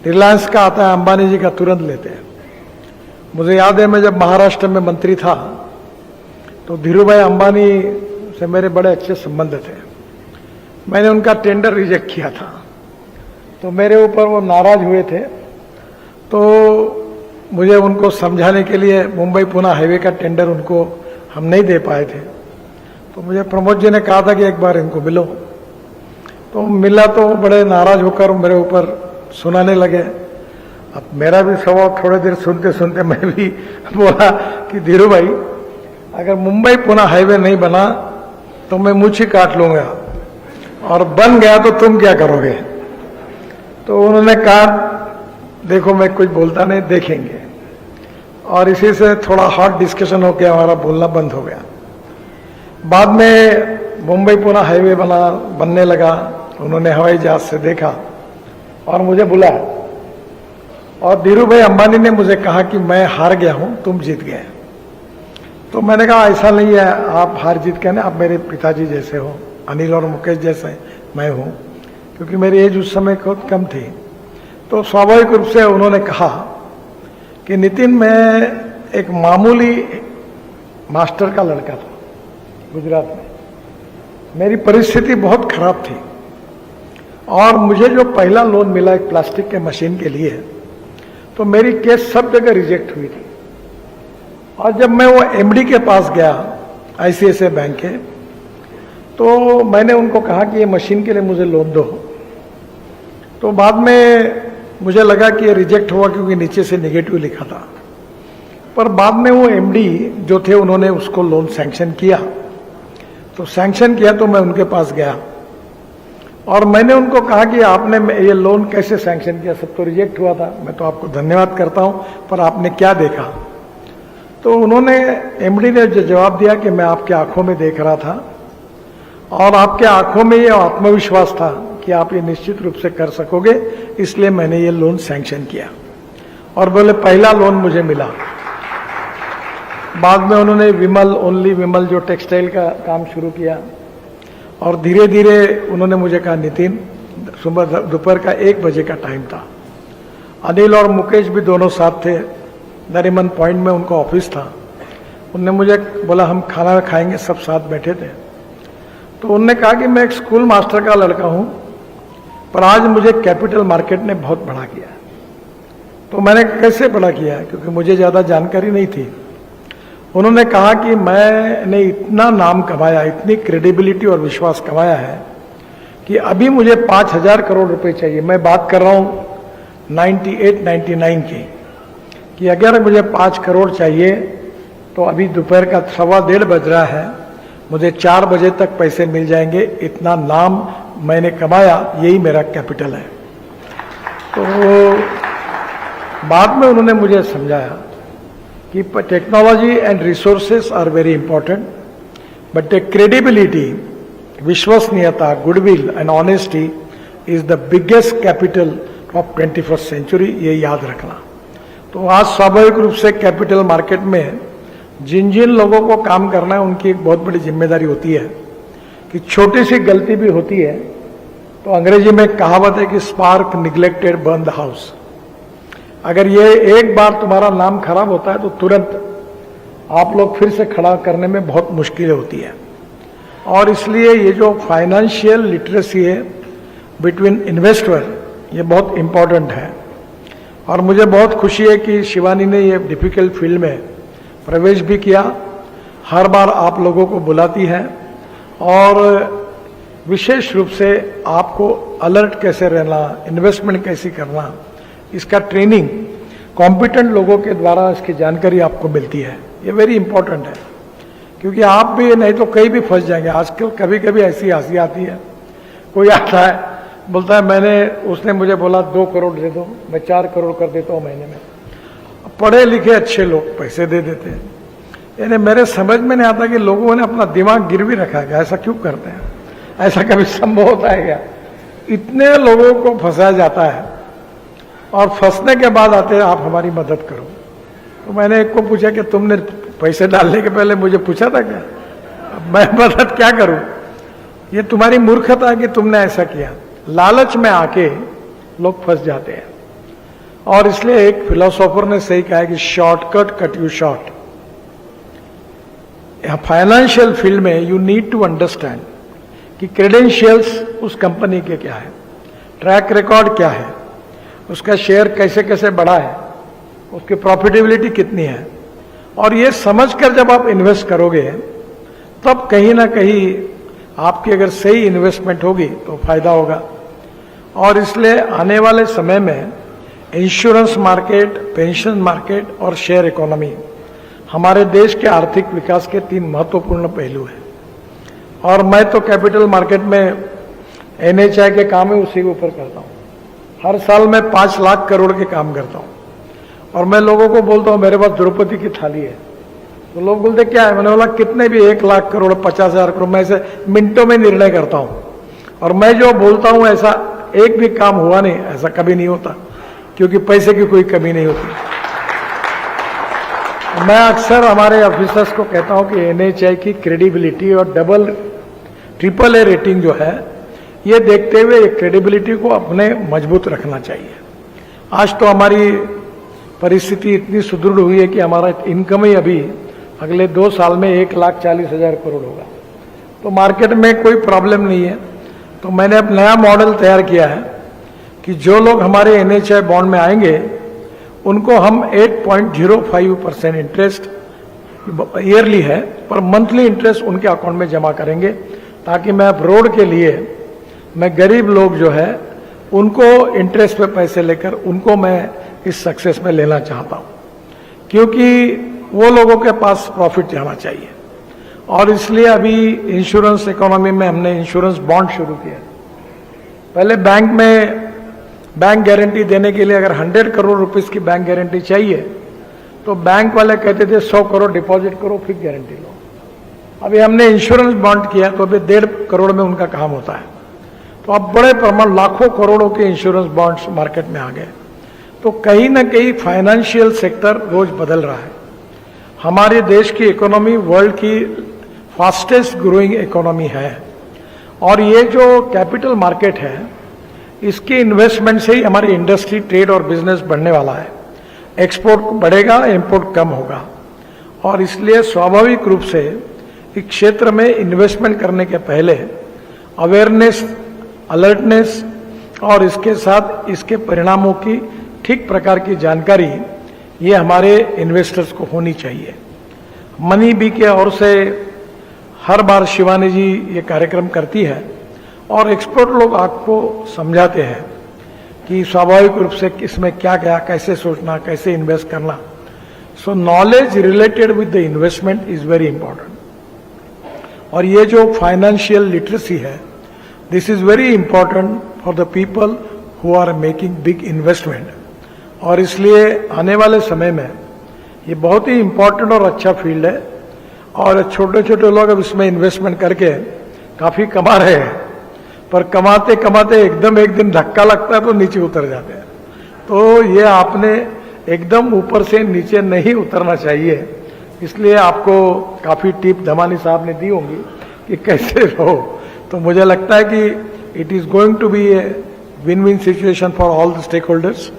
रिलायंस का आता है, अंबानी जी का तुरंत लेते हैं। मुझे याद है मैं जब महाराष्ट्र में मंत्री था तो धीरूभाई अंबानी से मेरे बड़े अच्छे संबंध थे। मैंने उनका टेंडर रिजेक्ट किया था तो मेरे ऊपर वो नाराज हुए थे। तो मुझे उनको समझाने के लिए मुंबई पुणे हाईवे का टेंडर उनको हम नहीं दे पाए थे। तो मुझे प्रमोद जी ने कहा था कि एक बार इनको मिलो। तो मिला तो बड़े नाराज होकर मेरे ऊपर सुनाने लगे। अब मेरा भी स्वभाव, थोड़ी देर सुनते सुनते मैं भी बोला कि धीरू भाई, अगर मुंबई पुणे हाईवे नहीं बना तो मैं मुँह ही काट लूंगा, और बन गया तो तुम क्या करोगे। तो उन्होंने कहा देखो मैं कुछ बोलता नहीं, देखेंगे। और इसी से थोड़ा हॉट डिस्कशन हो गया, हमारा बोलना बंद हो गया। बाद में मुंबई पुणे हाईवे बनने लगा। उन्होंने हवाई जहाज से देखा और मुझे बुलाया, और धीरू भाई अंबानी ने मुझे कहा कि मैं हार गया हूं, तुम जीत गए। तो मैंने कहा ऐसा नहीं है, आप हार जीत के ना, आप मेरे पिताजी जैसे हो, अनिल और मुकेश जैसे मैं हूं, क्योंकि मेरी एज उस समय बहुत कम थी। तो स्वाभाविक रूप से उन्होंने कहा कि नितिन, मैं एक मामूली मास्टर का लड़का था गुजरात में, मेरी परिस्थिति बहुत खराब थी, और मुझे जो पहला लोन मिला एक प्लास्टिक के मशीन के लिए, तो मेरी केस सब जगह रिजेक्ट हुई थी। और जब मैं वो एमडी के पास गया आईसीआईसीआई बैंक के, तो मैंने उनको कहा कि ये मशीन के लिए मुझे लोन दो। तो बाद में मुझे लगा कि ये रिजेक्ट हुआ क्योंकि नीचे से नेगेटिव लिखा था, पर बाद में वो एमडी जो थे उन्होंने उसको लोन सैंक्शन किया। तो सैंक्शन किया तो मैं उनके पास गया और मैंने उनको कहा कि आपने ये लोन कैसे सैंक्शन किया, सब तो रिजेक्ट हुआ था, मैं तो आपको धन्यवाद करता हूं, पर आपने क्या देखा। तो उन्होंने, एमडी ने जो जवाब दिया कि मैं आपके आंखों में देख रहा था, और आपके आंखों में ये आत्मविश्वास था कि आप ये निश्चित रूप से कर सकोगे, इसलिए मैंने ये लोन सैंक्शन किया। और बोले पहला लोन मुझे मिला। बाद में उन्होंने विमल, ओनली विमल जो टेक्सटाइल का काम शुरू किया, और धीरे धीरे उन्होंने मुझे कहा नितिन, सुबह दोपहर का 1 बजे का टाइम था, अनिल और मुकेश भी दोनों साथ थे, नरीमन पॉइंट में उनका ऑफिस था। उनने मुझे बोला हम खाना खाएंगे, सब साथ बैठे थे। तो उनने कहा कि मैं एक स्कूल मास्टर का लड़का हूं, पर आज मुझे कैपिटल मार्केट ने बहुत बड़ा किया। तो मैंने कैसे बड़ा किया, क्योंकि मुझे ज्यादा जानकारी नहीं थी। उन्होंने कहा कि मैंने इतना नाम कमाया, इतनी क्रेडिबिलिटी और विश्वास कमाया है कि अभी मुझे 5,000 करोड़ रुपए चाहिए। मैं बात कर रहा हूं 98-99 की, कि अगर मुझे 5 करोड़ चाहिए तो अभी दोपहर का 1:15 बज रहा है, मुझे 4 बजे तक पैसे मिल जाएंगे। इतना नाम मैंने कमाया, यही मेरा कैपिटल है। तो बाद में उन्होंने मुझे समझाया कि technology and resources are very important, but the credibility, विश्वसनीयता, goodwill and honesty is the biggest capital of 21st century, ये याद रखना। तो आज स्वाभाविक रूप से कैपिटल मार्केट में जिन जिन लोगों को काम करना है, उनकी एक बहुत बड़ी जिम्मेदारी होती है कि छोटी सी गलती भी होती है तो अंग्रेजी में कहावत है कि spark neglected burn the house. अगर ये एक बार तुम्हारा नाम खराब होता है तो तुरंत आप लोग फिर से खड़ा करने में बहुत मुश्किलें होती है। और इसलिए ये जो फाइनेंशियल लिटरेसी है बिटवीन इन्वेस्टर, ये बहुत इंपॉर्टेंट है। और मुझे बहुत खुशी है कि शिवानी ने ये डिफिकल्ट फील्ड में प्रवेश भी किया, हर बार आप लोगों को बुलाती है, और विशेष रूप से आपको अलर्ट कैसे रहना, इन्वेस्टमेंट कैसी करना, इसका ट्रेनिंग कॉम्पिटेंट लोगों के द्वारा इसकी जानकारी आपको मिलती है। ये वेरी इंपॉर्टेंट है, क्योंकि आप भी नहीं तो कहीं भी फंस जाएंगे। आजकल कभी कभी ऐसी हंसी आती है, कोई आता है बोलता है उसने मुझे बोला 2 करोड़ दे दो, मैं 4 करोड़ कर देता हूँ महीने में। पढ़े लिखे अच्छे लोग पैसे दे देते हैं। यानी मेरे समझ में नहीं आता कि लोगों ने अपना दिमाग गिरवी रखा है, ऐसा क्यों करते हैं? ऐसा कभी संभव होता है क्या? इतने लोगों को फंसाया जाता है, और फंसने के बाद आते हैं आप हमारी मदद करो। तो मैंने एक को पूछा कि तुमने पैसे डालने के पहले मुझे पूछा था क्या? अब मैं मदद क्या करूं? ये तुम्हारी मूर्खता है कि तुमने ऐसा किया। लालच में आके लोग फंस जाते हैं। और इसलिए एक फिलोसोफर ने सही कहा है कि shortcut cut you short. Financial field में यू नीड टू अंडरस्टैंड कि क्रेडेंशियल्स उस कंपनी के क्या है, ट्रैक रिकॉर्ड क्या है, उसका शेयर कैसे कैसे बढ़ा है, उसकी प्रॉफिटेबिलिटी कितनी है, और ये समझकर जब आप इन्वेस्ट करोगे तब कहीं ना कहीं आपकी अगर सही इन्वेस्टमेंट होगी तो फायदा होगा। और इसलिए आने वाले समय में इंश्योरेंस मार्केट, पेंशन मार्केट और शेयर इकोनॉमी हमारे देश के आर्थिक विकास के 3 महत्वपूर्ण पहलू हैं। और मैं तो कैपिटल मार्केट में NHI के काम है उसी के ऊपर करता हूँ। हर साल मैं 5 लाख करोड़ के काम करता हूँ। और मैं लोगों को बोलता हूँ मेरे पास द्रौपदी की थाली है, तो लोग बोलते क्या है, मैंने बोला कितने भी 1 लाख करोड़ 50,000 करोड़, मैं ऐसे मिनटों में निर्णय करता हूँ। और मैं जो बोलता हूँ ऐसा एक भी काम हुआ नहीं, ऐसा कभी नहीं होता, क्योंकि पैसे की कोई कमी नहीं होती। मैं अक्सर हमारे ऑफिसर्स को कहता हूं कि NHI की क्रेडिबिलिटी और AAA रेटिंग जो है, ये देखते हुए क्रेडिबिलिटी को अपने मजबूत रखना चाहिए। आज तो हमारी परिस्थिति इतनी सुदृढ़ हुई है कि हमारा इनकम ही अभी अगले 2 साल में 1,40,000 करोड़ होगा, तो मार्केट में कोई प्रॉब्लम नहीं है। तो मैंने अब नया मॉडल तैयार किया है कि जो लोग हमारे NHI बॉन्ड में आएंगे उनको हम 8.05% इंटरेस्ट ईयरली है, पर मंथली इंटरेस्ट उनके अकाउंट में जमा करेंगे, ताकि मैं अब रोड के लिए मैं गरीब लोग जो है उनको इंटरेस्ट पे पैसे लेकर उनको मैं इस सक्सेस में लेना चाहता हूं, क्योंकि वो लोगों के पास प्रॉफिट जाना चाहिए। और इसलिए अभी इंश्योरेंस इकोनॉमी में हमने इंश्योरेंस बॉन्ड शुरू किया। पहले बैंक में बैंक गारंटी देने के लिए अगर 100 करोड़ रुपीस की बैंक गारंटी चाहिए तो बैंक वाले कहते थे 100 करोड़ डिपॉजिट करो फिर गारंटी लो। अभी हमने इंश्योरेंस बॉन्ड किया तो अभी 1.5 करोड़ में उनका काम होता है। तो अब बड़े प्रमाण लाखों करोड़ों के इंश्योरेंस बॉन्ड्स मार्केट में आ गए। तो कहीं ना कहीं फाइनेंशियल सेक्टर रोज बदल रहा है। हमारे देश की इकोनॉमी वर्ल्ड की फास्टेस्ट ग्रोइंग इकोनॉमी है, और ये जो कैपिटल मार्केट है इसके इन्वेस्टमेंट से ही हमारी इंडस्ट्री, ट्रेड और बिजनेस बढ़ने वाला है। एक्सपोर्ट बढ़ेगा, इंपोर्ट कम होगा, और इसलिए स्वाभाविक रूप से इस क्षेत्र में इन्वेस्टमेंट करने के पहले अवेयरनेस, अलर्टनेस और इसके साथ इसके परिणामों की ठीक प्रकार की जानकारी ये हमारे इन्वेस्टर्स को होनी चाहिए। मनी बी के ओर से हर बार शिवानी जी ये कार्यक्रम करती है और एक्सपर्ट लोग आपको समझाते हैं कि स्वाभाविक रूप से इसमें क्या क्या, कैसे सोचना, कैसे इन्वेस्ट करना। So knowledge related with the investment is very important. और ये जो फाइनेंशियल लिटरेसी है, this is very important for the people who are making big investment. और इसलिए आने वाले समय में ये बहुत ही इंपॉर्टेंट और अच्छा फील्ड है, और छोटे छोटे लोग अब इसमें इन्वेस्टमेंट करके काफी कमा रहे हैं, पर कमाते कमाते एकदम एक दिन धक्का लगता है तो नीचे उतर जाते हैं। तो ये आपने एकदम ऊपर से नीचे नहीं उतरना चाहिए। इसलिए आपको काफी टिप धमानी साहब ने दी होंगी कि कैसे रहो। तो मुझे लगता है कि it is going to be a win win situation for all the stake holders.